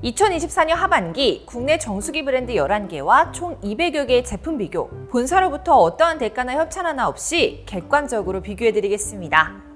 2024년 하반기 국내 정수기 브랜드 11개와 총 200여 개의 제품 비교, 본사로부터 어떠한 대가나 협찬 하나 없이 객관적으로 비교해드리겠습니다.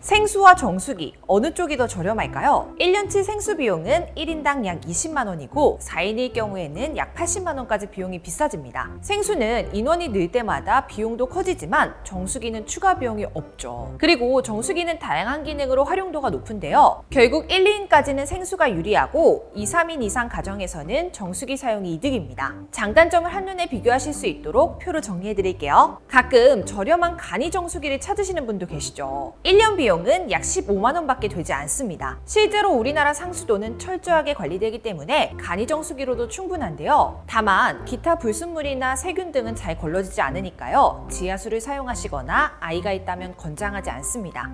생수와 정수기, 어느 쪽이 더 저렴할까요? 1년치 생수 비용은 1인당 약 20만 원이고 4인일 경우에는 약 80만 원까지 비용이 비싸집니다. 생수는 인원이 늘 때마다 비용도 커지지만 정수기는 추가 비용이 없죠. 그리고 정수기는 다양한 기능으로 활용도가 높은데요. 결국 1, 2인까지는 생수가 유리하고 2, 3인 이상 가정에서는 정수기 사용이 이득입니다. 장단점을 한눈에 비교하실 수 있도록 표로 정리해드릴게요. 가끔 저렴한 간이 정수기를 찾으시는 분도 계시죠. 1년 비용은 약 15만 원밖에 되지 않습니다. 실제로 우리나라 상수도는 철저하게 관리되기 때문에 간이 정수기로도 충분한데요. 다만 기타 불순물이나 세균 등은 잘 걸러지지 않으니까요. 지하수를 사용하시거나 아이가 있다면 권장하지 않습니다.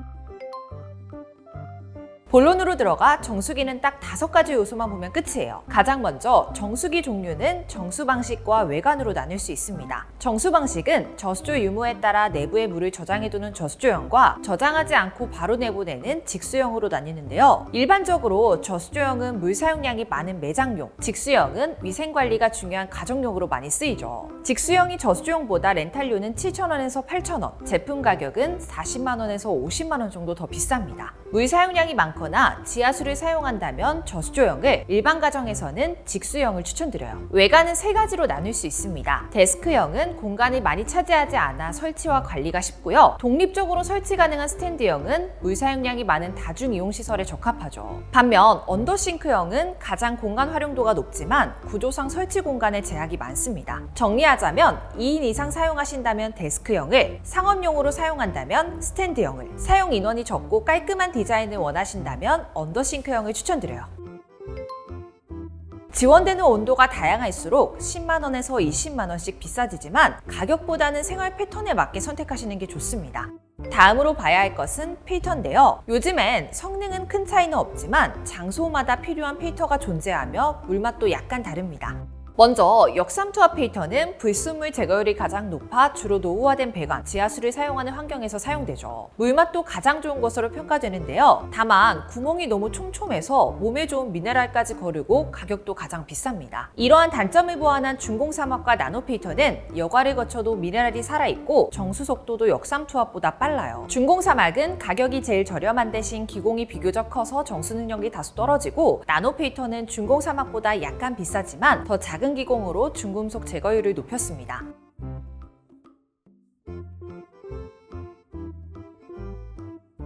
본론으로 들어가 정수기는 딱 5가지 요소만 보면 끝이에요. 가장 먼저 정수기 종류는 정수 방식과 외관으로 나눌 수 있습니다. 정수 방식은 저수조 유무에 따라 내부에 물을 저장해두는 저수조형과 저장하지 않고 바로 내보내는 직수형으로 나뉘는데요. 일반적으로 저수조형은 물 사용량이 많은 매장용, 직수형은 위생관리가 중요한 가정용으로 많이 쓰이죠. 직수형이 저수조형보다 렌탈료는 7,000원에서 8,000원, 제품 가격은 40만 원에서 50만 원 정도 더 비쌉니다. 물 사용량이 많거나 지하수를 사용한다면 저수조형을, 일반 가정에서는 직수형을 추천드려요. 외관은 3가지로 나눌 수 있습니다. 데스크형은 공간을 많이 차지하지 않아 설치와 관리가 쉽고요. 독립적으로 설치 가능한 스탠드형은 물 사용량이 많은 다중이용시설에 적합하죠. 반면 언더싱크형은 가장 공간 활용도가 높지만 구조상 설치 공간에 제약이 많습니다. 정리하자면 2인 이상 사용하신다면 데스크형을, 상업용으로 사용한다면 스탠드형을, 사용 인원이 적고 깔끔한 디자인을 원하신다면 언더싱크형을 추천드려요. 지원되는 온도가 다양할수록 10만 원에서 20만 원씩 비싸지지만 가격보다는 생활 패턴에 맞게 선택하시는 게 좋습니다. 다음으로 봐야 할 것은 필터인데요. 요즘엔 성능은 큰 차이는 없지만 장소마다 필요한 필터가 존재하며 물맛도 약간 다릅니다. 먼저 역삼투압 필터는 불순물 제거율이 가장 높아 주로 노후화된 배관, 지하수를 사용하는 환경에서 사용되죠. 물맛도 가장 좋은 것으로 평가되는데요. 다만 구멍이 너무 촘촘해서 몸에 좋은 미네랄까지 거르고 가격도 가장 비쌉니다. 이러한 단점을 보완한 중공사막과 나노 필터는 여과를 거쳐도 미네랄이 살아있고 정수 속도도 역삼투압보다 빨라요. 중공사막은 가격이 제일 저렴한 대신 기공이 비교적 커서 정수 능력이 다소 떨어지고, 나노 필터는 중공사막보다 약간 비싸지만 더 작은 기공으로 중금속 제거율을 높였습니다.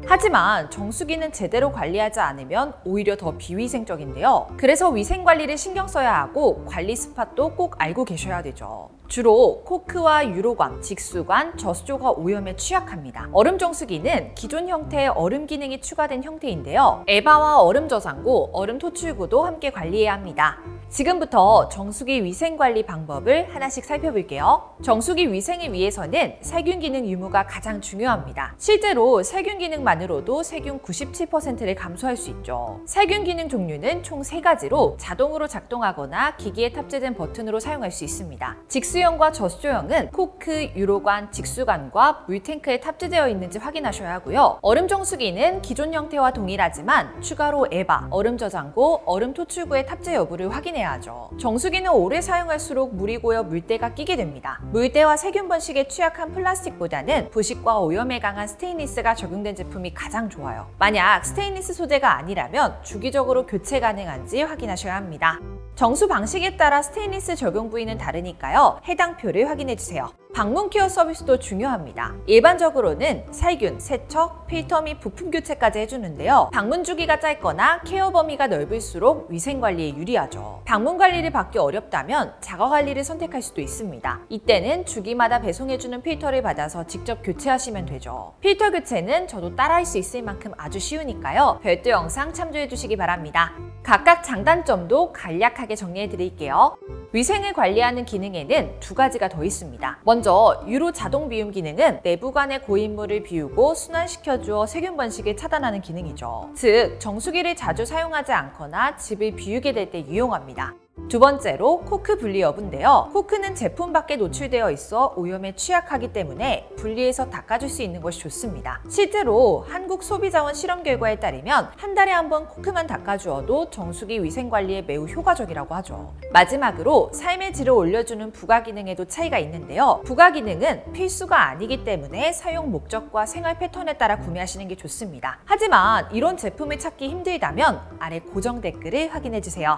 하지만 정수기는 제대로 관리하지 않으면 오히려 더 비위생적인데요. 그래서 위생관리를 신경 써야 하고 관리 스팟도 꼭 알고 계셔야 되죠. 주로 코크와 유로관, 직수관, 저수조가 오염에 취약합니다. 얼음 정수기는 기존 형태의 얼음 기능이 추가된 형태인데요. 에바와 얼음 저장고, 얼음 토출구도 함께 관리해야 합니다. 지금부터 정수기 위생관리 방법을 하나씩 살펴볼게요. 정수기 위생을 위해서는 세균 기능 유무가 가장 중요합니다. 실제로 세균 기능만으로도 세균 97%를 감소할 수 있죠. 세균 기능 종류는 총 3가지로 자동으로 작동하거나 기기에 탑재된 버튼으로 사용할 수 있습니다. 직수형과 저수조형은 코크, 유로관, 직수관과 물탱크에 탑재되어 있는지 확인하셔야 하고요. 얼음 정수기는 기존 형태와 동일하지만 추가로 에바, 얼음 저장고, 얼음 토출구의 탑재 여부를 확인해야 하죠. 정수기는 오래 사용할수록 물이 고여 물때가 끼게 됩니다. 물때와 세균 번식에 취약한 플라스틱보다는 부식과 오염에 강한 스테인리스가 적용된 제품이 가장 좋아요. 만약 스테인리스 소재가 아니라면 주기적으로 교체 가능한지 확인하셔야 합니다. 정수 방식에 따라 스테인리스 적용 부위는 다르니까요. 해당 표를 확인해주세요. 방문 케어 서비스도 중요합니다. 일반적으로는 살균, 세척, 필터 및 부품 교체까지 해주는데요. 방문 주기가 짧거나 케어 범위가 넓을수록 위생 관리에 유리하죠. 방문 관리를 받기 어렵다면 자가 관리를 선택할 수도 있습니다. 이때는 주기마다 배송해주는 필터를 받아서 직접 교체하시면 되죠. 필터 교체는 저도 따라할 수 있을 만큼 아주 쉬우니까요. 별도 영상 참조해주시기 바랍니다. 각각 장단점도 간략하게 정리해드릴게요. 위생을 관리하는 기능에는 2가지가 더 있습니다. 먼저 유로 자동 비움 기능은 내부관의 고인물을 비우고 순환시켜주어 세균 번식을 차단하는 기능이죠. 즉 정수기를 자주 사용하지 않거나 집을 비우게 될 때 유용합니다. 두 번째로 코크 분리 여부인데요. 코크는 제품 밖에 노출되어 있어 오염에 취약하기 때문에 분리해서 닦아줄 수 있는 것이 좋습니다. 실제로 한국 소비자원 실험 결과에 따르면 한 달에 한 번 코크만 닦아주어도 정수기 위생 관리에 매우 효과적이라고 하죠. 마지막으로 삶의 질을 올려주는 부가 기능에도 차이가 있는데요. 부가 기능은 필수가 아니기 때문에 사용 목적과 생활 패턴에 따라 구매하시는 게 좋습니다. 하지만 이런 제품을 찾기 힘들다면 아래 고정 댓글을 확인해주세요.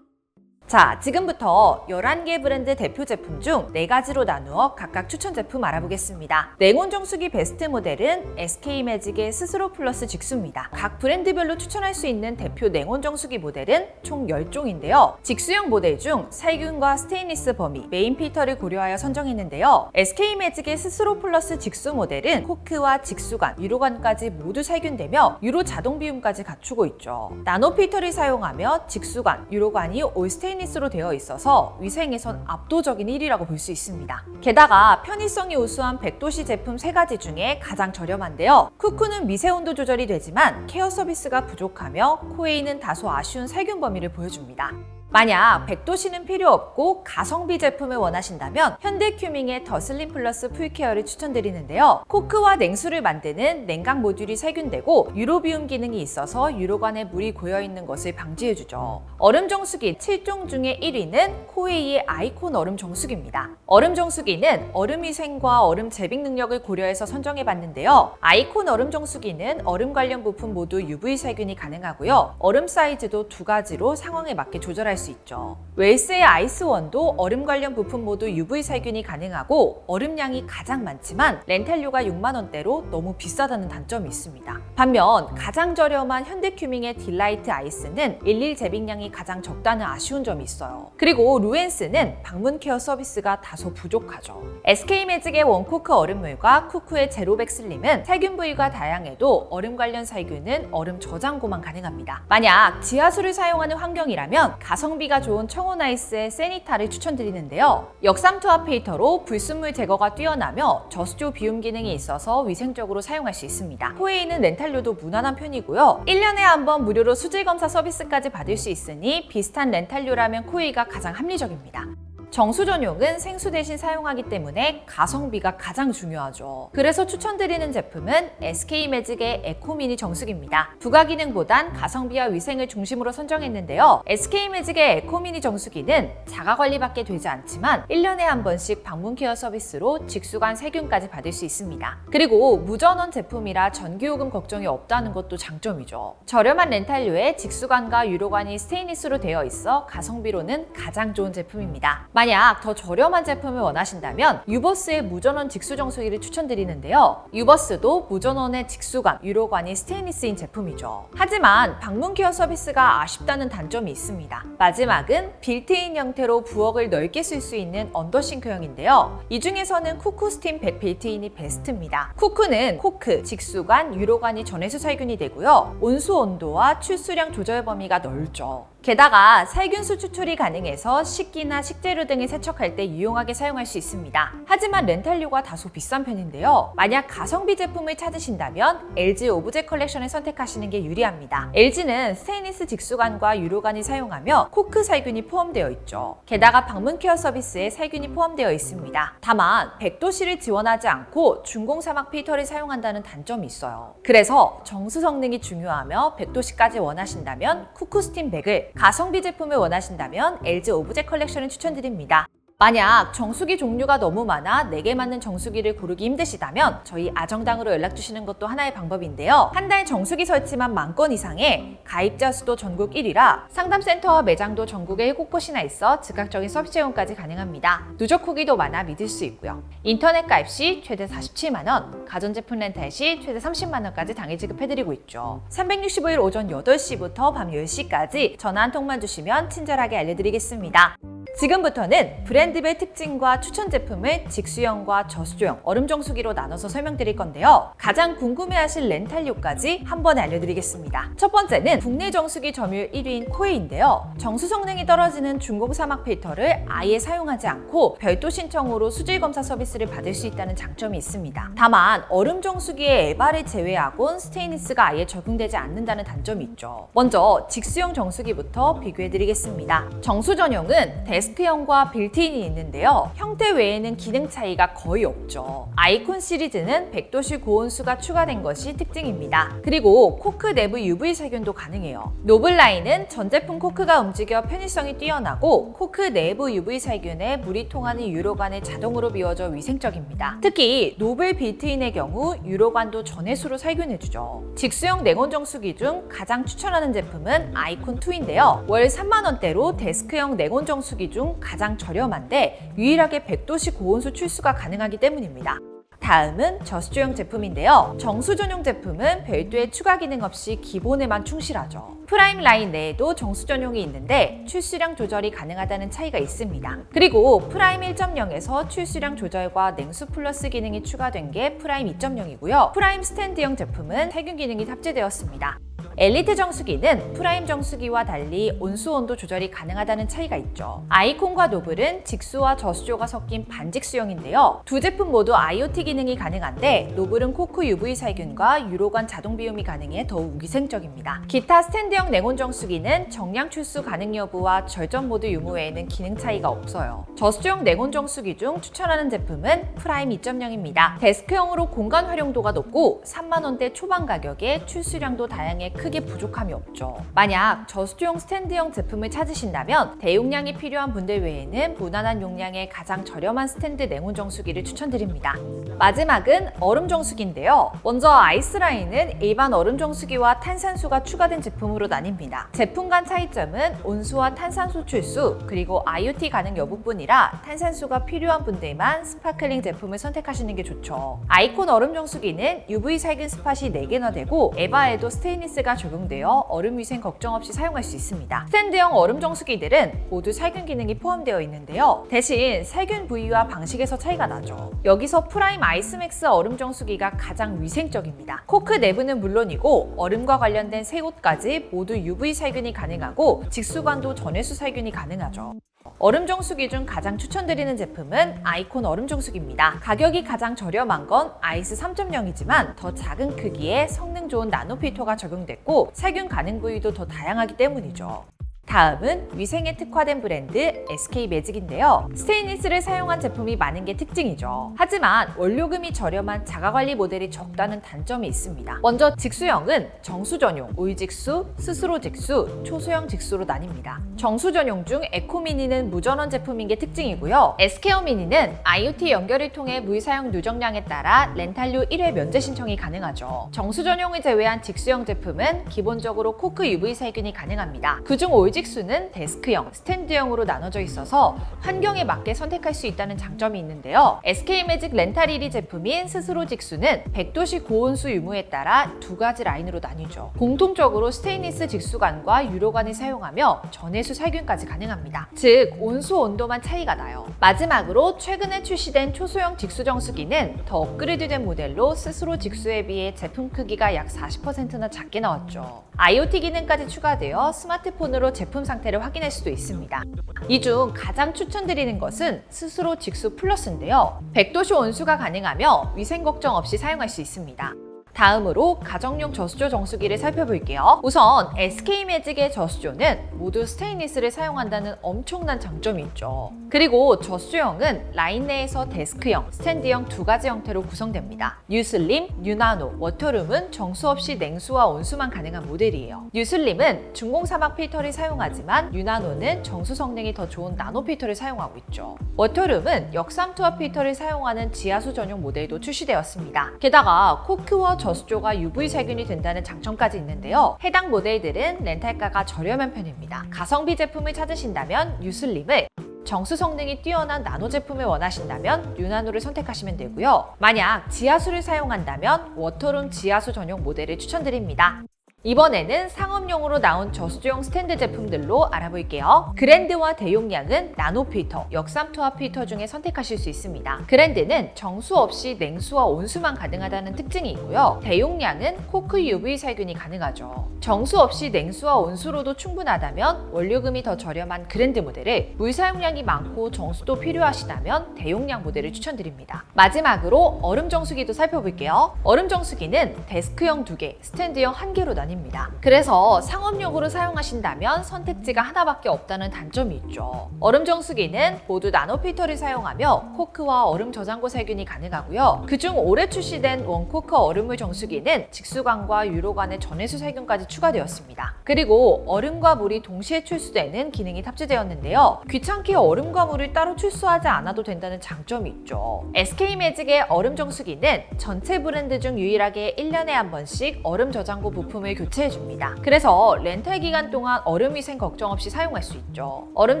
자, 지금부터 11개 브랜드 대표 제품 중 4가지로 나누어 각각 추천 제품 알아보겠습니다. 냉온 정수기 베스트 모델은 SK매직의 스스로 플러스 직수입니다. 각 브랜드별로 추천할 수 있는 대표 냉온 정수기 모델은 총 10종인데요. 직수형 모델 중 살균과 스테인리스 범위, 메인 필터를 고려하여 선정했는데요. SK매직의 스스로 플러스 직수 모델은 코크와 직수관, 유로관까지 모두 살균되며 유로 자동 비움까지 갖추고 있죠. 나노 필터를 사용하며 직수관, 유로관이 올 스테인리스 스로 되어 있어서 위생에선 압도적인 1위라고 볼 수 있습니다. 게다가 편의성이 우수한 100도씨 제품 3가지 중에 가장 저렴한데요. 쿠쿠는 미세 온도 조절이 되지만 케어 서비스가 부족하며 코에이는 다소 아쉬운 살균 범위를 보여줍니다. 만약 100도씨는 필요 없고 가성비 제품을 원하신다면 현대큐밍의 더 슬림 플러스 풀케어를 추천드리는데요. 코크와 냉수를 만드는 냉각 모듈이 살균되고 유로비움 기능이 있어서 유로관에 물이 고여있는 것을 방지해주죠. 얼음 정수기 7종 중에 1위는 코웨이의 아이콘 얼음 정수기입니다. 얼음 정수기는 얼음 위생과 얼음 재빙 능력을 고려해서 선정해봤는데요. 아이콘 얼음 정수기는 얼음 관련 부품 모두 UV 살균이 가능하고요. 얼음 사이즈도 2가지로 상황에 맞게 조절할 수 있죠. 웰스의 아이스원도 얼음 관련 부품 모두 UV 살균이 가능하고 얼음량이 가장 많지만 렌탈료가 6만 원대로 너무 비싸다는 단점이 있습니다. 반면 가장 저렴한 현대큐밍의 딜라이트 아이스는 일일 재빙량이 가장 적다는 아쉬운 점이 있어요. 그리고 루엔스는 방문 케어 서비스가 다소 부족하죠. SK매직의 원코크 얼음물과 쿠쿠의 제로백 슬림은 살균 부위가 다양해도 얼음 관련 살균은 얼음 저장고만 가능합니다. 만약 지하수를 사용하는 환경이라면 가성비가 좋은 청온아이스의 세니타를 추천드리는데요. 역삼투압 필터로 불순물 제거가 뛰어나며 저수조 비움 기능이 있어서 위생적으로 사용할 수 있습니다. 코웨이는 렌탈료도 무난한 편이고요. 1년에 한 번 무료로 수질 검사 서비스까지 받을 수 있으니 비슷한 렌탈료라면 코웨이가 가장 합리적입니다. 정수 전용은 생수 대신 사용하기 때문에 가성비가 가장 중요하죠. 그래서 추천드리는 제품은 SK매직의 에코미니 정수기입니다. 부가 기능보단 가성비와 위생을 중심으로 선정했는데요. SK매직의 에코미니 정수기는 자가 관리밖에 되지 않지만 1년에 한 번씩 방문 케어 서비스로 직수관 세균까지 받을 수 있습니다. 그리고 무전원 제품이라 전기요금 걱정이 없다는 것도 장점이죠. 저렴한 렌탈료에 직수관과 유로관이 스테인리스로 되어 있어 가성비로는 가장 좋은 제품입니다. 만약 더 저렴한 제품을 원하신다면 유버스의 무전원 직수 정수기를 추천드리는데요. 유버스도 무전원의 직수관, 유로관이 스테인리스인 제품이죠. 하지만 방문 케어 서비스가 아쉽다는 단점이 있습니다. 마지막은 빌트인 형태로 부엌을 넓게 쓸 수 있는 언더싱크형인데요. 이 중에서는 쿠쿠 스팀 100 빌트인이 베스트입니다. 쿠쿠는 코크, 직수관, 유로관이 전해수 살균이 되고요. 온수 온도와 출수량 조절 범위가 넓죠. 게다가 살균수 추출이 가능해서 식기나 식재료 등을 세척할 때 유용하게 사용할 수 있습니다. 하지만 렌탈료가 다소 비싼 편인데요. 만약 가성비 제품을 찾으신다면 LG 오브제 컬렉션을 선택하시는 게 유리합니다. LG는 스테인리스 직수관과 유로관을 사용하며 코크 살균이 포함되어 있죠. 게다가 방문 케어 서비스에 살균이 포함되어 있습니다. 다만 100도씨를 지원하지 않고 중공사막 필터를 사용한다는 단점이 있어요. 그래서 정수 성능이 중요하며 100도씨까지 원하신다면 쿠쿠 스팀 100을, 가성비 제품을 원하신다면 LG 오브제 컬렉션을 추천드립니다. 만약 정수기 종류가 너무 많아 4개 맞는 정수기를 고르기 힘드시다면 저희 아정당으로 연락주시는 것도 하나의 방법인데요. 한 달 정수기 설치만 10,000건 이상에 가입자 수도 전국 1위라 상담센터와 매장도 전국에 7곳이나 있어 즉각적인 서비스 제공까지 가능합니다. 누적 후기도 많아 믿을 수 있고요. 인터넷 가입 시 최대 47만 원, 가전제품 렌탈 시 최대 30만 원까지 당일 지급해드리고 있죠. 365일 오전 8시부터 밤 10시까지 전화 한 통만 주시면 친절하게 알려드리겠습니다. 지금부터는 브랜드별 특징과 추천 제품을 직수형과 저수조형, 얼음 정수기로 나눠서 설명드릴 건데요. 가장 궁금해하실 렌탈료까지 한 번에 알려드리겠습니다. 첫 번째는 국내 정수기 점유율 1위인 코에인데요. 정수 성능이 떨어지는 중공 사막 필터를 아예 사용하지 않고 별도 신청으로 수질 검사 서비스를 받을 수 있다는 장점이 있습니다. 다만 얼음 정수기의 에바를 제외하곤 스테인리스가 아예 적용되지 않는다는 단점이 있죠. 먼저 직수형 정수기부터 비교해드리겠습니다. 정수 전용은 데스크형과 빌트인이 있는데요. 형태 외에는 기능 차이가 거의 없죠. 아이콘 시리즈는 100도씨 고온수가 추가된 것이 특징입니다. 그리고 코크 내부 UV 살균도 가능해요. 노블 라인은 전 제품 코크가 움직여 편의성이 뛰어나고 코크 내부 UV 살균에 물이 통하는 유로관을 자동으로 비워줘 위생적입니다. 특히 노블 빌트인의 경우 유로관도 전해수로 살균해주죠. 직수형 냉온 정수기 중 가장 추천하는 제품은 아이콘 2인데요. 월 3만 원대로 데스크형 냉온 정수기 중 가장 저렴한데 유일하게 100도씨 고온수 출수가 가능하기 때문입니다. 다음은 저수조형 제품인데요. 정수 전용 제품은 별도의 추가 기능 없이 기본에만 충실하죠. 프라임 라인 내에도 정수 전용이 있는데 출수량 조절이 가능하다는 차이가 있습니다. 그리고 프라임 1.0에서 출수량 조절과 냉수 플러스 기능이 추가된 게 프라임 2.0이고요. 프라임 스탠드형 제품은 살균 기능이 탑재되었습니다. 엘리트 정수기는 프라임 정수기와 달리 온수 온도 조절이 가능하다는 차이가 있죠. 아이콘과 노블은 직수와 저수조가 섞인 반직수형인데요. 두 제품 모두 IoT 기능이 가능한데 노블은 코크 UV 살균과 유로관 자동 비움이 가능해 더욱 위생적입니다. 기타 스탠드형 냉온 정수기는 정량 출수 가능 여부와 절전 모드 유무 외에는 기능 차이가 없어요. 저수조형 냉온 정수기 중 추천하는 제품은 프라임 2.0입니다. 데스크형으로 공간 활용도가 높고 3만 원대 초반 가격에 출수량도 다양해 크게 부족함이 없죠. 만약 저수조용 스탠드형 제품을 찾으신다면 대용량이 필요한 분들 외에는 무난한 용량의 가장 저렴한 스탠드 냉온 정수기를 추천드립니다. 마지막은 얼음 정수기인데요. 먼저 아이스라인은 일반 얼음 정수기와 탄산수가 추가된 제품으로 나뉩니다. 제품 간 차이점은 온수와 탄산수 출수, 그리고 IoT 가능 여부뿐이라 탄산수가 필요한 분들만 스파클링 제품을 선택하시는 게 좋죠. 아이콘 얼음 정수기는 UV 살균 스팟이 4개나 되고 에바에도 스테인리스가 적용되어 얼음 위생 걱정 없이 사용할 수 있습니다. 스탠드형 얼음 정수기들은 모두 살균 기능이 포함되어 있는데요. 대신 살균 부위와 방식에서 차이가 나죠. 여기서 프라임 아이스맥스 얼음 정수기가 가장 위생적입니다. 코크 내부는 물론이고 얼음과 관련된 새 옷까지 모두 UV 살균이 가능하고 직수관도 전해수 살균이 가능하죠. 얼음 정수기 중 가장 추천드리는 제품은 아이콘 얼음 정수기입니다. 가격이 가장 저렴한 건 아이스 3.0이지만 더 작은 크기에 성능 좋은 나노 필터가 적용됐고 살균 가능 부위도 더 다양하기 때문이죠. 다음은 위생에 특화된 브랜드 SK매직인데요. 스테인리스를 사용한 제품이 많은 게 특징이죠. 하지만 원료금이 저렴한 자가관리 모델이 적다는 단점이 있습니다. 먼저 직수형은 정수 전용, 오일직수, 스스로 직수, 초소형 직수로 나뉩니다. 정수 전용 중 에코미니는 무전원 제품인 게 특징이고요. SK어미니는 IoT 연결을 통해 물 사용 누적량에 따라 렌탈료 1회 면제 신청이 가능하죠. 정수 전용을 제외한 직수형 제품은 기본적으로 코크 UV 살균이 가능합니다. 그중 오일직수는 데스크형, 스탠드형으로 나눠져 있어서 환경에 맞게 선택할 수 있다는 장점이 있는데요. SK매직 렌탈 1위 제품인 스스로 직수는 100도씨 고온수 유무에 따라 두 가지 라인으로 나뉘죠. 공통적으로 스테인리스 직수관과 유로관을 사용하며 전해수 살균까지 가능합니다. 즉 온수 온도만 차이가 나요. 마지막으로 최근에 출시된 초소형 직수 정수기는 더 업그레이드된 모델로 스스로 직수에 비해 제품 크기가 약 40%나 작게 나왔죠. IoT 기능까지 추가되어 스마트폰으로 제품 상태를 확인할 수도 있습니다. 이 중 가장 추천드리는 것은 스스로 직수 플러스인데요. 100도씨 온수가 가능하며 위생 걱정 없이 사용할 수 있습니다. 다음으로 가정용 저수조 정수기를 살펴볼게요. 우선 SK매직의 저수조는 모두 스테인리스를 사용한다는 엄청난 장점이 있죠. 그리고 저수조형은 라인 내에서 데스크형, 스탠드형 두 가지 형태로 구성됩니다. 뉴슬림, 뉴나노, 워터룸은 정수 없이 냉수와 온수만 가능한 모델이에요. 뉴슬림은 중공사막 필터를 사용하지만 뉴나노는 정수 성능이 더 좋은 나노 필터를 사용하고 있죠. 워터룸은 역삼투압 필터를 사용하는 지하수 전용 모델도 출시되었습니다. 게다가 코크와 저수조가 UV 살균이 된다는 장점까지 있는데요. 해당 모델들은 렌탈가가 저렴한 편입니다. 가성비 제품을 찾으신다면 뉴슬림을, 정수 성능이 뛰어난 나노 제품을 원하신다면 뉴나노를 선택하시면 되고요. 만약 지하수를 사용한다면 워터룸 지하수 전용 모델을 추천드립니다. 이번에는 상업용으로 나온 저수조용 스탠드 제품들로 알아볼게요. 그랜드와 대용량은 나노 필터, 역삼 투합 필터 중에 선택하실 수 있습니다. 그랜드는 정수 없이 냉수와 온수만 가능하다는 특징이 있고요. 대용량은 코크 UV 살균이 가능하죠. 정수 없이 냉수와 온수로도 충분하다면 원료금이 더 저렴한 그랜드 모델을 물 사용량이 많고 정수도 필요하시다면 대용량 모델을 추천드립니다. 마지막으로 얼음 정수기도 살펴볼게요. 얼음 정수기는 데스크형 2개, 스탠드형 1개로 나뉩니다. 그래서 상업용으로 사용하신다면 선택지가 하나밖에 없다는 단점이 있죠. 얼음 정수기는 모두 나노 필터를 사용하며 코크와 얼음 저장고 살균이 가능하고요. 그중 올해 출시된 원코크 얼음물 정수기는 직수관과 유로관의 전해수 살균까지 추가되었습니다. 그리고 얼음과 물이 동시에 출수되는 기능이 탑재되었는데요. 귀찮게 얼음과 물을 따로 출수하지 않아도 된다는 장점이 있죠. SK매직의 얼음 정수기는 전체 브랜드 중 유일하게 1년에 한 번씩 얼음 저장고 부품을 교체해줍니다. 그래서 렌탈 기간 동안 얼음 위생 걱정 없이 사용할 수 있죠. 얼음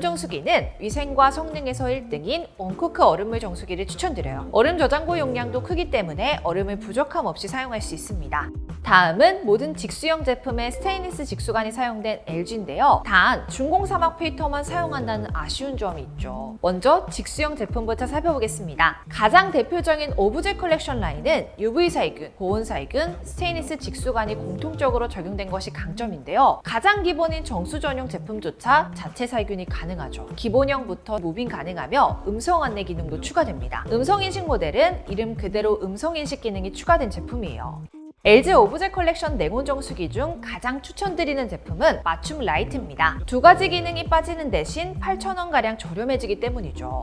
정수기는 위생과 성능에서 1등인 원코크 얼음물 정수기를 추천드려요. 얼음 저장고 용량도 크기 때문에 얼음을 부족함 없이 사용할 수 있습니다. 다음은 모든 직수형 제품에 스테인리스 직수관이 사용된 LG인데요. 단 중공사막 필터만 사용한다는 아쉬운 점이 있죠. 먼저 직수형 제품부터 살펴보겠습니다. 가장 대표적인 오브제 컬렉션 라인은 UV 살균, 고온 살균, 스테인리스 직수관이 공통적으로 적용된 것이 강점인데요. 가장 기본인 정수 전용 제품조차 자체 살균이 가능하죠. 기본형부터 무빙 가능하며 음성 안내 기능도 추가됩니다. 음성 인식 모델은 이름 그대로 음성 인식 기능이 추가된 제품이에요. LG 오브제 컬렉션 냉온 정수기 중 가장 추천드리는 제품은 맞춤 라이트입니다. 두 가지 기능이 빠지는 대신 8,000원가량 저렴해지기 때문이죠.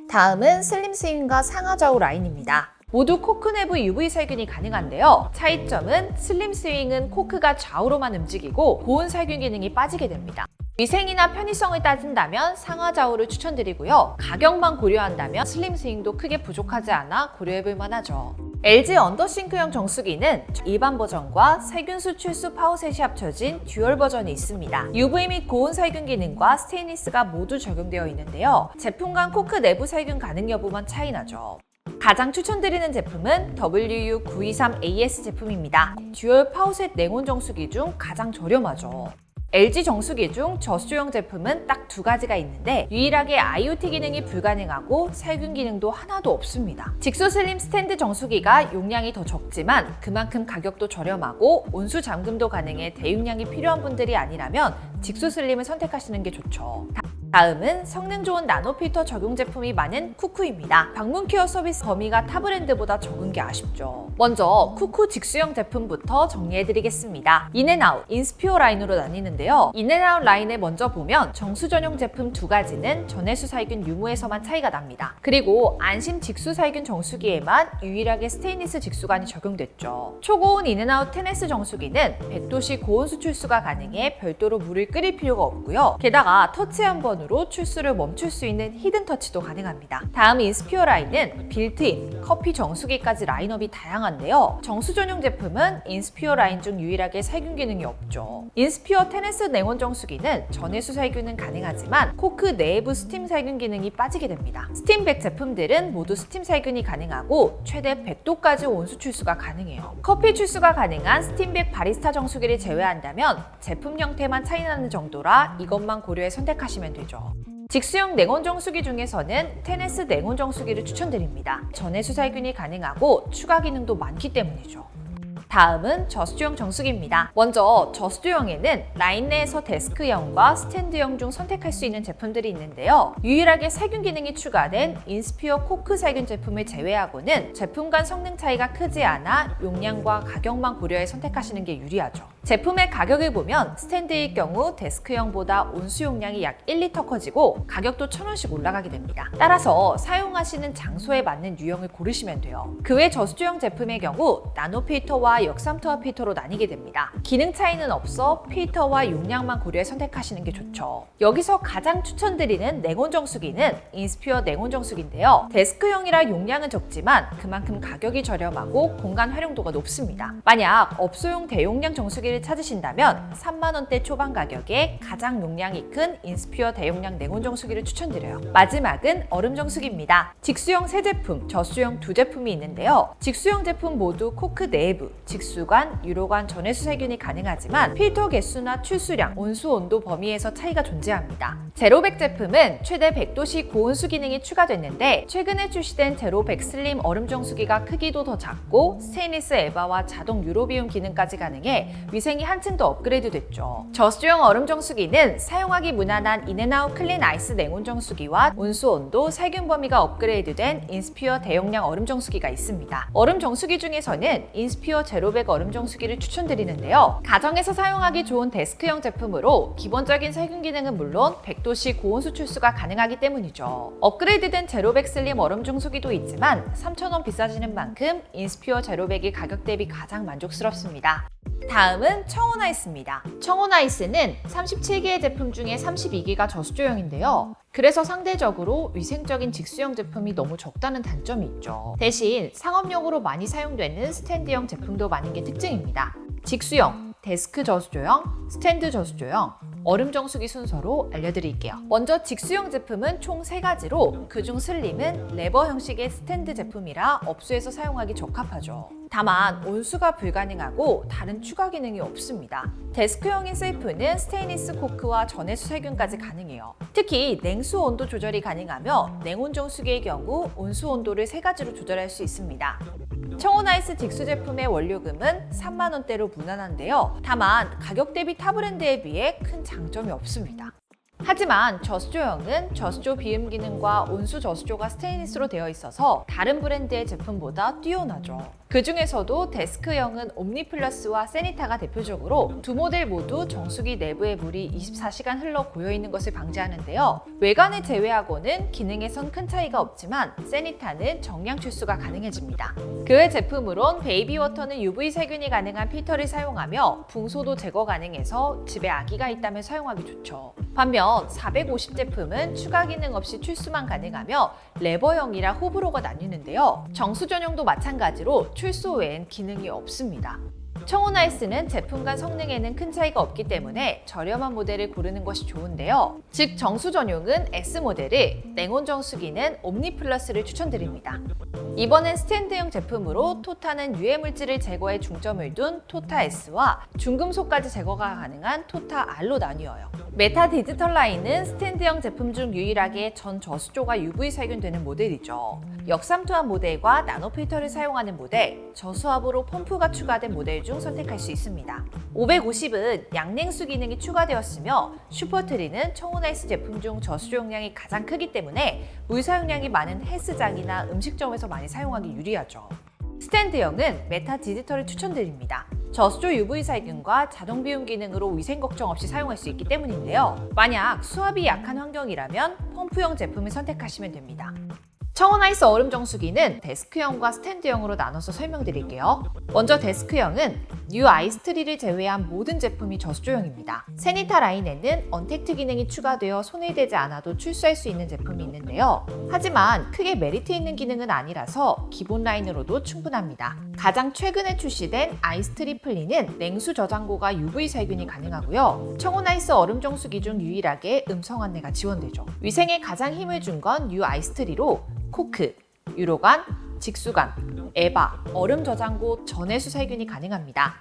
다음은 슬림 스윙과 상하 좌우 라인입니다. 모두 코크 내부 UV 살균이 가능한데요. 차이점은 슬림 스윙은 코크가 좌우로만 움직이고 고온 살균 기능이 빠지게 됩니다. 위생이나 편의성을 따진다면 상하 좌우를 추천드리고요. 가격만 고려한다면 슬림 스윙도 크게 부족하지 않아 고려해볼 만하죠. LG 언더싱크형 정수기는 일반 버전과 살균수 출수 파워셋이 합쳐진 듀얼 버전이 있습니다. UV 및 고온 살균 기능과 스테인리스가 모두 적용되어 있는데요. 제품 간 코크 내부 살균 가능 여부만 차이 나죠. 가장 추천드리는 제품은 WU923AS 제품입니다. 듀얼 파워셋 냉온 정수기 중 가장 저렴하죠. LG 정수기 중 저수조용 제품은 딱 두 가지가 있는데 유일하게 IoT 기능이 불가능하고 살균 기능도 하나도 없습니다. 직수 슬림 스탠드 정수기가 용량이 더 적지만 그만큼 가격도 저렴하고 온수 잠금도 가능해 대용량이 필요한 분들이 아니라면 직수 슬림을 선택하시는 게 좋죠. 다음은 성능 좋은 나노 필터 적용 제품이 많은 쿠쿠입니다. 방문 케어 서비스 범위가 타 브랜드보다 적은 게 아쉽죠. 먼저 쿠쿠 직수형 제품부터 정리해드리겠습니다. 인앤아웃, 인스피어 라인으로 나뉘는데요. 인앤아웃 라인을 먼저 보면 정수 전용 제품 두 가지는 전해수 살균 유무에서만 차이가 납니다. 그리고 안심 직수 살균 정수기에만 유일하게 스테인리스 직수관이 적용됐죠. 초고온 인앤아웃 테네스 정수기는 100도씨 고온 수출수가 가능해 별도로 물을 끓일 필요가 없고요. 게다가 터치 한 번으로 출수를 멈출 수 있는 히든 터치도 가능합니다. 다음 인스피어 라인은 빌트인, 커피 정수기까지 라인업이 다양한데요. 정수 전용 제품은 인스피어 라인 중 유일하게 살균 기능이 없죠. 인스피어 테네스 냉온 정수기는 전해수 살균은 가능하지만 코크 내부 스팀 살균 기능이 빠지게 됩니다. 스팀백 제품들은 모두 스팀 살균이 가능하고 최대 100도까지 온수 출수가 가능해요. 커피 출수가 가능한 스팀백 바리스타 정수기를 제외한다면 제품 형태만 차이나는 정도라 이것만 고려해 선택하시면 되죠. 직수형 냉온 정수기 중에서는 테네스 냉온 정수기를 추천드립니다. 전해수 살균이 가능하고 추가 기능도 많기 때문이죠. 다음은 저수조형 정수기입니다. 먼저 저수조형에는 라인 내에서 데스크형과 스탠드형 중 선택할 수 있는 제품들이 있는데요. 유일하게 살균 기능이 추가된 인스피어 코크 살균 제품을 제외하고는 제품 간 성능 차이가 크지 않아 용량과 가격만 고려해 선택하시는 게 유리하죠. 제품의 가격을 보면 스탠드일 경우 데스크형보다 온수 용량이 약 1리터 커지고 가격도 1,000원씩 올라가게 됩니다. 따라서 사용하시는 장소에 맞는 유형을 고르시면 돼요. 그 외 저수조형 제품의 경우 나노 필터와 역삼 투합 필터로 나뉘게 됩니다. 기능 차이는 없어 필터와 용량만 고려해 선택하시는 게 좋죠. 여기서 가장 추천드리는 냉온 정수기는 인스피어 냉온 정수기인데요. 데스크형이라 용량은 적지만 그만큼 가격이 저렴하고 공간 활용도가 높습니다. 만약 업소용 대용량 정수기를 용량기를 찾으신다면 3만 원대 초반 가격에 가장 용량이 큰 인스피어 대용량 냉온 정수기를 추천드려요. 마지막은 얼음 정수기입니다. 직수형 세 제품, 저수형 두 제품이 있는데요. 직수형 제품 모두 코크 내부, 직수관, 유로관, 전해수 살균이 가능하지만 필터 개수나 출수량, 온수 온도 범위에서 차이가 존재합니다. 제로백 제품은 최대 100도씨 고온수 기능이 추가됐는데 최근에 출시된 제로백 슬림 얼음 정수기가 크기도 더 작고 스테인리스 에바와 자동 유로비움 기능까지 가능해 위생이 한층 더 업그레이드 됐죠. 저수형 얼음 정수기는 사용하기 무난한 인앤아웃 클린 아이스 냉온 정수기와 온수 온도, 살균 범위가 업그레이드된 인스피어 대용량 얼음 정수기가 있습니다. 얼음 정수기 중에서는 인스피어 제로백 얼음 정수기를 추천드리는데요. 가정에서 사용하기 좋은 데스크형 제품으로 기본적인 살균 기능은 물론 100도씨 고온수 출수가 가능하기 때문이죠. 업그레이드된 제로백 슬림 얼음 정수기도 있지만 3,000원 비싸지는 만큼 인스피어 제로백이 가격 대비 가장 만족스럽습니다. 다음은 청온아이스입니다. 청온아이스는 37개의 제품 중에 32개가 저수조형인데요. 그래서 상대적으로 위생적인 직수형 제품이 너무 적다는 단점이 있죠. 대신 상업용으로 많이 사용되는 스탠드형 제품도 많은 게 특징입니다. 직수형, 데스크 저수조형, 스탠드 저수조형, 얼음 정수기 순서로 알려드릴게요. 먼저 직수형 제품은 총 3가지로 그중 슬림은 레버 형식의 스탠드 제품이라 업소에서 사용하기 적합하죠. 다만 온수가 불가능하고 다른 추가 기능이 없습니다. 데스크형인 세이프는 스테인리스 코크와 전해수 살균까지 가능해요. 특히 냉수 온도 조절이 가능하며 냉온 정수기의 경우 온수 온도를 3가지로 조절할 수 있습니다. 청온아이스 직수 제품의 원료금은 3만 원대로 무난한데요. 다만 가격 대비 타 브랜드에 비해 큰 장점이 없습니다. 하지만 저수조형은 저수조 비움 기능과 온수 저수조가 스테인리스로 되어 있어서 다른 브랜드의 제품보다 뛰어나죠. 그 중에서도 데스크형은 옴니플러스와 세니타가 대표적으로 두 모델 모두 정수기 내부에 물이 24시간 흘러 고여있는 것을 방지하는데요. 외관을 제외하고는 기능에선 큰 차이가 없지만 세니타는 정량 출수가 가능해집니다. 그 외 제품으론 베이비워터는 UV 살균이 가능한 필터를 사용하며 붕소도 제거 가능해서 집에 아기가 있다면 사용하기 좋죠. 반면 450 제품은 추가 기능 없이 출수만 가능하며 레버형이라 호불호가 나뉘는데요. 정수 전용도 마찬가지로 출수 외엔 기능이 없습니다. 청온아이스는 제품 간 성능에는 큰 차이가 없기 때문에 저렴한 모델을 고르는 것이 좋은데요. 즉 정수 전용은 S모델을, 냉온 정수기는 옴니플러스를 추천드립니다. 이번엔 스탠드형 제품으로 토타는 유해 물질을 제거에 중점을 둔 토타 S와 중금속까지 제거가 가능한 토타 R로 나뉘어요. 메타 디지털 라인은 스탠드형 제품 중 유일하게 전 저수조가 UV 살균되는 모델이죠. 역삼투압 모델과 나노 필터를 사용하는 모델, 저수압으로 펌프가 추가된 모델 중 선택할 수 있습니다. 550은 양냉수 기능이 추가되었으며 슈퍼트리는 청온아이스 제품 중 저수조 용량이 가장 크기 때문에 물 사용량이 많은 헬스장이나 음식점에서 많이 사용하기 유리하죠. 스탠드형은 메타 디지털을 추천드립니다. 저수조 UV 살균과 자동 비움 기능으로 위생 걱정 없이 사용할 수 있기 때문인데요. 만약 수압이 약한 환경이라면 펌프형 제품을 선택하시면 됩니다. 청온아이스 얼음 정수기는 데스크형과 스탠드형으로 나눠서 설명드릴게요. 먼저 데스크형은 뉴 아이스트리를 제외한 모든 제품이 저수조형입니다. 세니타 라인에는 언택트 기능이 추가되어 손을 대지 않아도 출수할 수 있는 제품이 있는데요. 하지만 크게 메리트 있는 기능은 아니라서 기본 라인으로도 충분합니다. 가장 최근에 출시된 아이스트리 플리는 냉수 저장고가 UV 살균이 가능하고요. 청온아이스 얼음 정수기 중 유일하게 음성 안내가 지원되죠. 위생에 가장 힘을 준 건 뉴 아이스트리로 코크, 유로관, 직수관, 에바, 얼음 저장고, 전해수 살균이 가능합니다.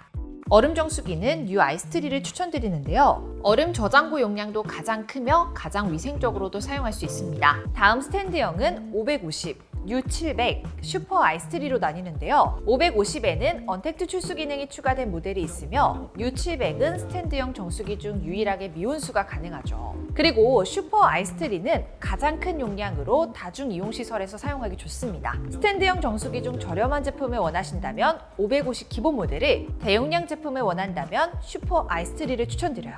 얼음 정수기는 뉴 아이스트리를 추천드리는데요. 얼음 저장고 용량도 가장 크며 가장 위생적으로도 사용할 수 있습니다. 다음 스탠드형은 550, U700, 슈퍼 아이스트리로 나뉘는데요. 550에는 언택트 출수 기능이 추가된 모델이 있으며 U700은 스탠드형 정수기 중 유일하게 미온수가 가능하죠. 그리고 슈퍼 아이스트리는 가장 큰 용량으로 다중 이용시설에서 사용하기 좋습니다. 스탠드형 정수기 중 저렴한 제품을 원하신다면 550 기본 모델을, 대용량 제품을 원한다면 슈퍼 아이스트리를 추천드려요.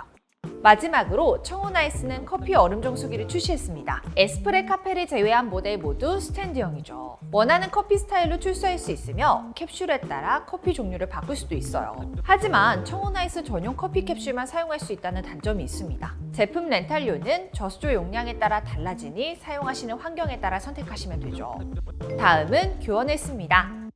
마지막으로 청온아이스는 커피 얼음 정수기를 출시했습니다. 에스프레 카페를 제외한 모델 모두 스탠드형이죠. 원하는 커피 스타일로 출수할 수 있으며 캡슐에 따라 커피 종류를 바꿀 수도 있어요. 하지만 청온아이스 전용 커피 캡슐만 사용할 수 있다는 단점이 있습니다. 제품 렌탈료는 저수조 용량에 따라 달라지니 사용하시는 환경에 따라 선택하시면 되죠. 다음은 교원헬스입니다.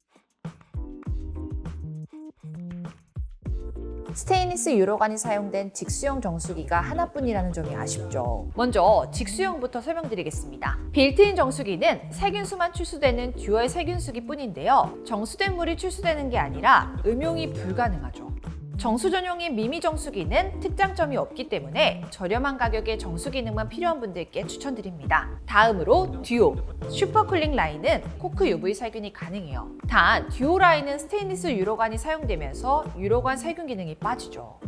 스테인리스 유로관이 사용된 직수형 정수기가 하나뿐이라는 점이 아쉽죠. 먼저 직수형부터 설명드리겠습니다. 빌트인 정수기는 세균수만 출수되는 듀얼 세균수기 뿐인데요. 정수된 물이 출수되는 게 아니라 음용이 불가능하죠. 정수 전용인 미미 정수기는 특장점이 없기 때문에 저렴한 가격에 정수 기능만 필요한 분들께 추천드립니다. 다음으로 듀오, 슈퍼쿨링 라인은 코크 UV 살균이 가능해요. 단 듀오 라인은 스테인리스 유로관이 사용되면서 유로관 살균 기능이 빠지죠.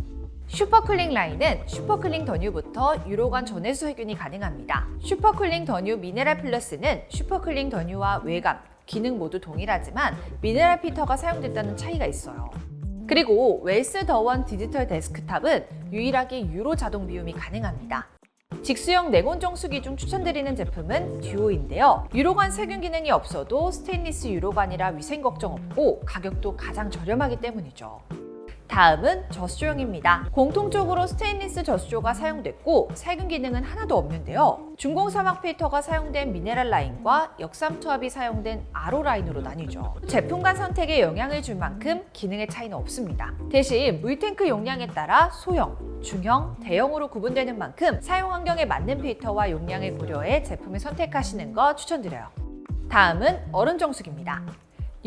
슈퍼쿨링 라인은 슈퍼쿨링 더뉴부터 유로관 전해수 살균이 가능합니다. 슈퍼쿨링 더뉴 미네랄 플러스는 슈퍼쿨링 더뉴와 외관, 기능 모두 동일하지만 미네랄 필터가 사용됐다는 차이가 있어요. 그리고 웰스 더원 디지털 데스크탑은 유일하게 유로 자동 비움이 가능합니다. 직수형 냉온 정수기 중 추천드리는 제품은 듀오인데요. 유로관 세균 기능이 없어도 스테인리스 유로관이라 위생 걱정 없고 가격도 가장 저렴하기 때문이죠. 다음은 저수조형입니다. 공통적으로 스테인리스 저수조가 사용됐고 살균 기능은 하나도 없는데요. 중공사막 필터가 사용된 미네랄 라인과 역삼투압이 사용된 RO 라인으로 나뉘죠. 제품 간 선택에 영향을 줄 만큼 기능의 차이는 없습니다. 대신 물탱크 용량에 따라 소형, 중형, 대형으로 구분되는 만큼 사용 환경에 맞는 필터와 용량을 고려해 제품을 선택하시는 거 추천드려요. 다음은 얼음 정수기입니다.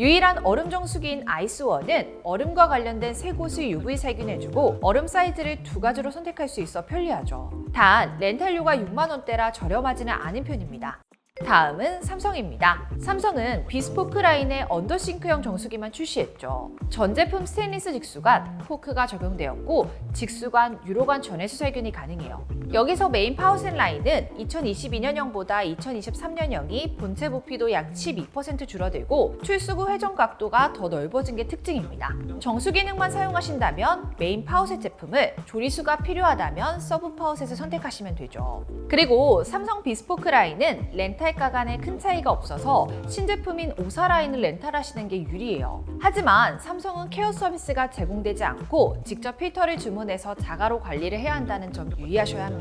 유일한 얼음 정수기인 아이스원은 얼음과 관련된 세 곳을 UV 살균해주고 얼음 사이즈를 두 가지로 선택할 수 있어 편리하죠. 단 렌탈료가 6만 원대라 저렴하지는 않은 편입니다. 다음은 삼성입니다. 삼성은 비스포크 라인의 언더싱크형 정수기만 출시했죠. 전 제품 스테인리스 직수관, 포크가 적용되었고 직수관, 유로관 전해수 살균이 가능해요. 여기서 메인 파워센 라인은 2022년형보다 2023년형이 본체 부피도 약 12% 줄어들고 출수구 회전 각도가 더 넓어진 게 특징입니다. 정수 기능만 사용하신다면 메인 파워셋 제품을, 조리수가 필요하다면 서브 파워셋을 선택하시면 되죠. 그리고 삼성 비스포크 라인은 렌탈가 간에 큰 차이가 없어서 신제품인 오사 라인을 렌탈하시는 게 유리해요. 하지만 삼성은 케어 서비스가 제공되지 않고 직접 필터를 주문해서 자가로 관리를 해야 한다는 점 유의하셔야 합니다.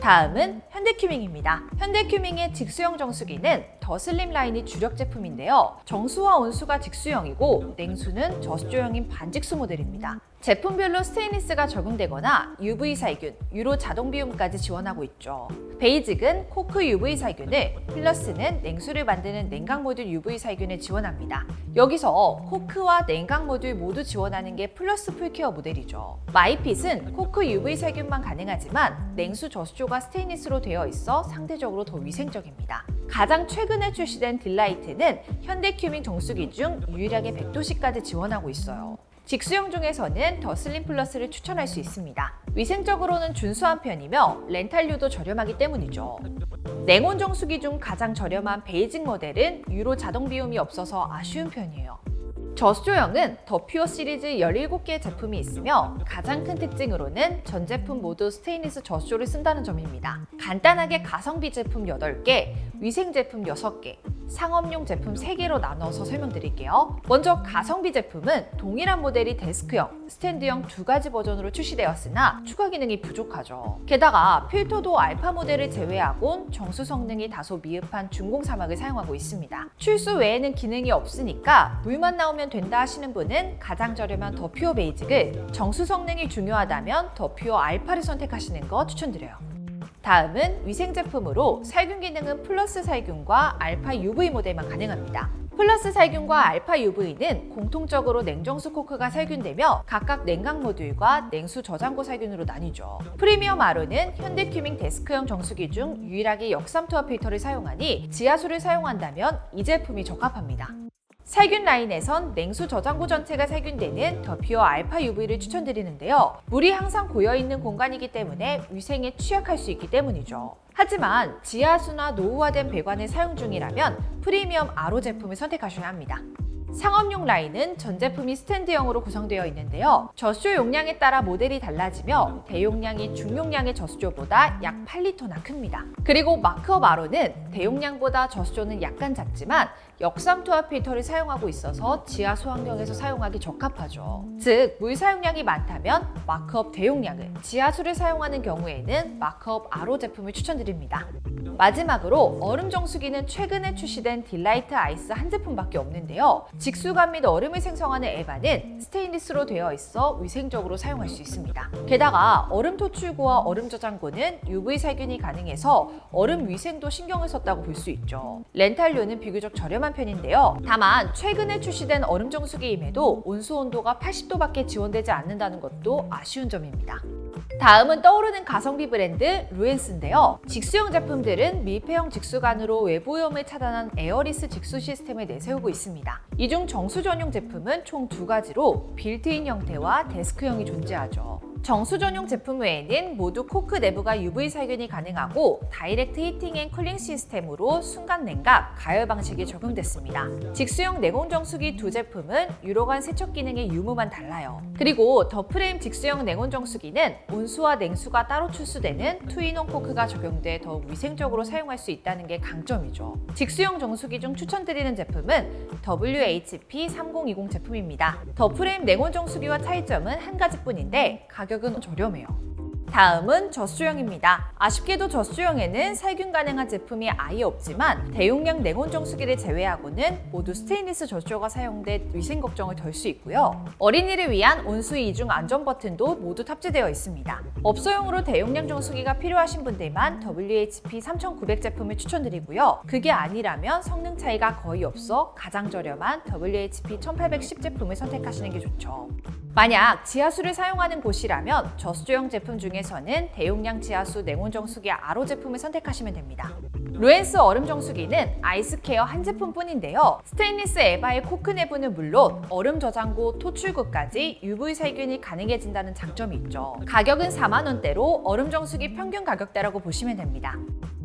다음은 현대큐밍입니다. 현대큐밍의 직수형 정수기는 더 슬림 라인이 주력 제품인데요. 정수와 온수가 직수형이고 냉수는 저수조형인 반직수 모델입니다. 제품별로 스테인리스가 적용되거나 UV 살균, 유로 자동 비움까지 지원하고 있죠. 베이직은 코크 UV 살균을, 플러스는 냉수를 만드는 냉각 모듈 UV 살균을 지원합니다. 여기서 코크와 냉각 모듈 모두 지원하는 게 플러스 풀케어 모델이죠. 마이핏은 코크 UV 살균만 가능하지만 냉수 저수조가 스테인리스로 되어 있어 상대적으로 더 위생적입니다. 가장 최근에 출시된 딜라이트는 현대큐밍 정수기 중 유일하게 100도씨까지 지원하고 있어요. 직수형 중에서는 더 슬림 플러스를 추천할 수 있습니다. 위생적으로는 준수한 편이며 렌탈료도 저렴하기 때문이죠. 냉온 정수기 중 가장 저렴한 베이직 모델은 유로 자동 비움이 없어서 아쉬운 편이에요. 저수조형은 더 퓨어 시리즈 17개의 제품이 있으며 가장 큰 특징으로는 전 제품 모두 스테인리스 저수조를 쓴다는 점입니다. 간단하게 가성비 제품 8개, 위생 제품 6개, 상업용 제품 3개로 나눠서 설명드릴게요. 먼저 가성비 제품은 동일한 모델이 데스크형, 스탠드형 두 가지 버전으로 출시되었으나 추가 기능이 부족하죠. 게다가 필터도 알파 모델을 제외하곤 정수 성능이 다소 미흡한 중공 사막을 사용하고 있습니다. 출수 외에는 기능이 없으니까 물만 나오면 된다 하시는 분은 가장 저렴한 더 퓨어 베이직을, 정수 성능이 중요하다면 더 퓨어 알파를 선택하시는 거 추천드려요. 다음은 위생 제품으로 살균 기능은 플러스 살균과 알파 UV 모델만 가능합니다. 플러스 살균과 알파 UV는 공통적으로 냉정수 코크가 살균되며 각각 냉각 모듈과 냉수 저장고 살균으로 나뉘죠. 프리미엄 RO는 현대큐밍 데스크형 정수기 중 유일하게 역삼투압 필터를 사용하니 지하수를 사용한다면 이 제품이 적합합니다. 살균 라인에선 냉수 저장고 전체가 살균되는 더 퓨어 알파 UV를 추천드리는데요. 물이 항상 고여있는 공간이기 때문에 위생에 취약할 수 있기 때문이죠. 하지만 지하수나 노후화된 배관을 사용 중이라면 프리미엄 RO 제품을 선택하셔야 합니다. 상업용 라인은 전 제품이 스탠드형으로 구성되어 있는데요. 저수조 용량에 따라 모델이 달라지며 대용량이 중용량의 저수조보다 약 8리터나 큽니다. 그리고 마크업 RO는 대용량보다 저수조는 약간 작지만 역삼투압 필터를 사용하고 있어서 지하 소환경에서 사용하기 적합하죠. 즉, 물 사용량이 많다면 마크업 대용량을, 지하수를 사용하는 경우에는 마크업 RO 제품을 추천드립니다. 마지막으로 얼음 정수기는 최근에 출시된 딜라이트 아이스 한 제품밖에 없는데요. 직수관 및 얼음을 생성하는 에바는 스테인리스로 되어 있어 위생적으로 사용할 수 있습니다. 게다가 얼음 토출구와 얼음 저장고는 UV 살균이 가능해서 얼음 위생도 신경을 썼다고 볼 수 있죠. 렌탈료는 비교적 저렴한 편인데요. 다만 최근에 출시된 얼음 정수기임에도 온수 온도가 80도밖에 지원되지 않는다는 것도 아쉬운 점입니다. 다음은 떠오르는 가성비 브랜드 루엔스인데요. 직수형 제품들은 밀폐형 직수관으로 외부 오염을 차단한 에어리스 직수 시스템을 내세우고 있습니다. 이 중 정수 전용 제품은 총 2가지로 빌트인 형태와 데스크형이 존재하죠. 정수 전용 제품 외에는 모두 코크 내부가 UV 살균이 가능하고 다이렉트 히팅 앤 쿨링 시스템으로 순간 냉각, 가열 방식이 적용됐습니다. 직수형 내공 정수기 2제품은 유로관 세척 기능의 유무만 달라요. 그리고 더 프레임 직수형 냉온 정수기는 온수와 냉수가 따로 출수되는 투인원 코크가 적용돼 더 위생적으로 사용할 수 있다는 게 강점이죠. 직수형 정수기 중 추천드리는 제품은 WHP3020 제품입니다. 더 프레임 냉온 정수기와 차이점은 한 가지뿐인데 가격은 저렴해요. 다음은 저수형입니다. 아쉽게도 저수형에는 살균 가능한 제품이 아예 없지만 대용량 냉온 정수기를 제외하고는 모두 스테인리스 저수조가 사용돼 위생 걱정을 덜 수 있고요. 어린이를 위한 온수 이중 안전 버튼도 모두 탑재되어 있습니다. 업소용으로 대용량 정수기가 필요하신 분들만 WHP3900 제품을 추천드리고요. 그게 아니라면 성능 차이가 거의 없어 가장 저렴한 WHP1810 제품을 선택하시는 게 좋죠. 만약 지하수를 사용하는 곳이라면 저수조형 제품 중에서는 대용량 지하수 냉온 정수기 RO 제품을 선택하시면 됩니다. 루엔스 얼음 정수기는 아이스케어 한 제품뿐인데요. 스테인리스 에바의 코크 내부는 물론 얼음 저장고, 토출구까지 UV 살균이 가능해진다는 장점이 있죠. 가격은 4만 원대로 얼음 정수기 평균 가격대라고 보시면 됩니다.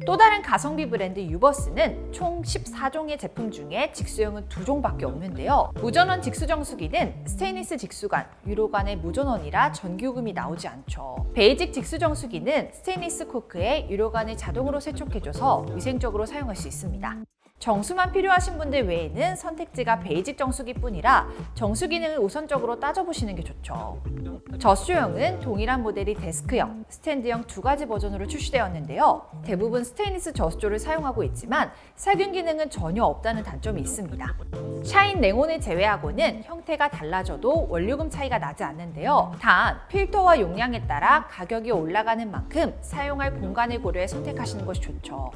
또 다른 가성비 브랜드 유버스는 총 14종의 제품 중에 직수형은 2종밖에 없는데요. 무전원 직수정수기는 스테인리스 직수관, 유로관의 무전원이라 전기요금이 나오지 않죠. 베이직 직수정수기는 스테인리스 코크에 유로관을 자동으로 세척해줘서 위생적으로 사용할 수 있습니다. 정수만 필요하신 분들 외에는 선택지가 베이직 정수기뿐이라 정수 기능을 우선적으로 따져보시는 게 좋죠. 저수형은 동일한 모델이 데스크형, 스탠드형 2가지 버전으로 출시되었는데요. 대부분 스테인리스 저수조를 사용하고 있지만 살균 기능은 전혀 없다는 단점이 있습니다. 샤인 냉온을 제외하고는 형태가 달라져도 원료금 차이가 나지 않는데요. 단 필터와 용량에 따라 가격이 올라가는 만큼 사용할 공간을 고려해 선택하시는 것이 좋죠.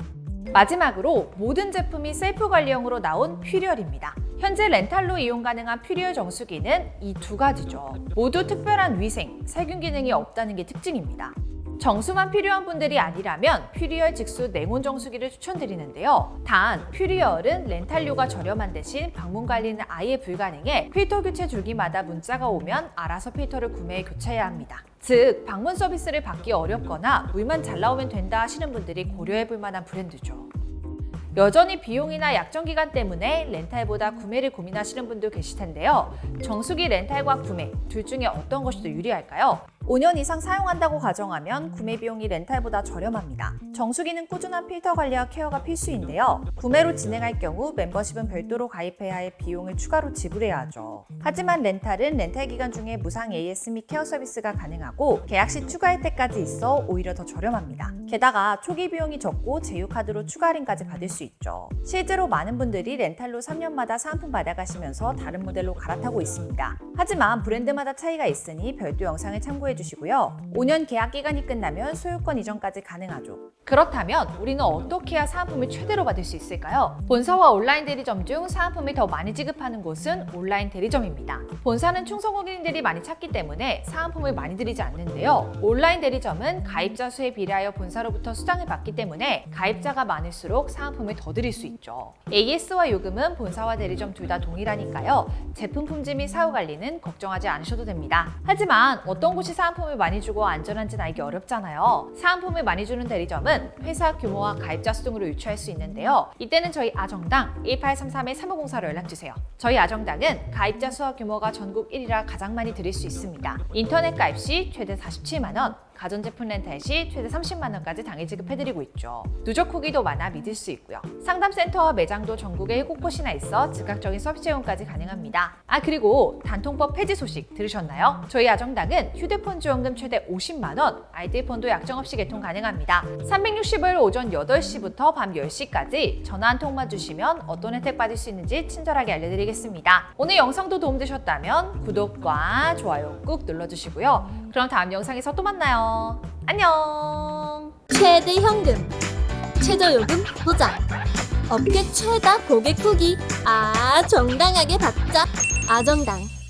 마지막으로 모든 제품이 셀프 관리형으로 나온 퓨리얼입니다. 현재 렌탈로 이용 가능한 퓨리얼 정수기는 이 2가지죠. 모두 특별한 위생, 살균 기능이 없다는 게 특징입니다. 정수만 필요한 분들이 아니라면 퓨리얼 직수 냉온 정수기를 추천드리는데요. 단 퓨리얼은 렌탈료가 저렴한 대신 방문 관리는 아예 불가능해 필터 교체 주기마다 문자가 오면 알아서 필터를 구매해 교체해야 합니다. 즉 방문 서비스를 받기 어렵거나 물만 잘 나오면 된다 하시는 분들이 고려해 볼 만한 브랜드죠. 여전히 비용이나 약정 기간 때문에 렌탈보다 구매를 고민하시는 분도 계실 텐데요. 정수기 렌탈과 구매 둘 중에 어떤 것이 더 유리할까요? 5년 이상 사용한다고 가정하면 구매 비용이 렌탈보다 저렴합니다. 정수기는 꾸준한 필터 관리와 케어가 필수인데요. 구매로 진행할 경우 멤버십은 별도로 가입해야 할 비용을 추가로 지불해야 하죠. 하지만 렌탈은 렌탈 기간 중에 무상 AS 및 케어 서비스가 가능하고 계약 시 추가 혜택까지 있어 오히려 더 저렴합니다. 게다가 초기 비용이 적고 제휴카드로 추가 할인까지 받을 수 있죠. 실제로 많은 분들이 렌탈로 3년마다 사은품 받아가시면서 다른 모델로 갈아타고 있습니다. 하지만 브랜드마다 차이가 있으니 별도 영상을 참고해 주시고요. 5년 계약 기간이 끝나면 소유권 이전까지 가능하죠. 그렇다면 우리는 어떻게 해야 사은품을 최대로 받을 수 있을까요? 본사와 온라인 대리점 중 사은품을 더 많이 지급하는 곳은 온라인 대리점입니다. 본사는 충성 고객님들이 많이 찾기 때문에 사은품을 많이 드리지 않는데요. 온라인 대리점은 가입자 수에 비례하여 본사로부터 수당을 받기 때문에 가입자가 많을수록 사은품을 더 드릴 수 있죠. AS와 요금은 본사와 대리점 둘 다 동일하니까요. 제품 품질 및 사후 관리는 걱정하지 않으셔도 됩니다. 하지만 어떤 곳이 사은품을 많이 주고 안전한지는 알기 어렵잖아요. 사은품을 많이 주는 대리점은 회사 규모와 가입자 수 등으로 유추할 수 있는데요. 이때는 저희 아정당 1833-3504로 연락주세요. 저희 아정당은 가입자 수와 규모가 전국 1위라 가장 많이 드릴 수 있습니다. 인터넷 가입 시 최대 47만 원, 가전제품 렌탈 시 최대 30만 원까지 당일 지급해드리고 있죠. 누적 후기도 많아 믿을 수 있고요. 상담센터와 매장도 전국에 7곳이나 있어 즉각적인 서비스 제공까지 가능합니다. 그리고 단통법 폐지 소식 들으셨나요? 저희 아정당은 휴대폰 지원금 최대 50만 원, 아이들폰도 약정 없이 개통 가능합니다. 365일 오전 8시부터 밤 10시까지 전화 한 통만 주시면 어떤 혜택 받을 수 있는지 친절하게 알려드리겠습니다. 오늘 영상도 도움되셨다면 구독과 좋아요 꾹 눌러주시고요. 그럼 다음 영상에서 또 만나요. 안녕. 최대 현금, 최저요금 보장, 업계 최다 고객 후기, 정당하게 받자. 아정당.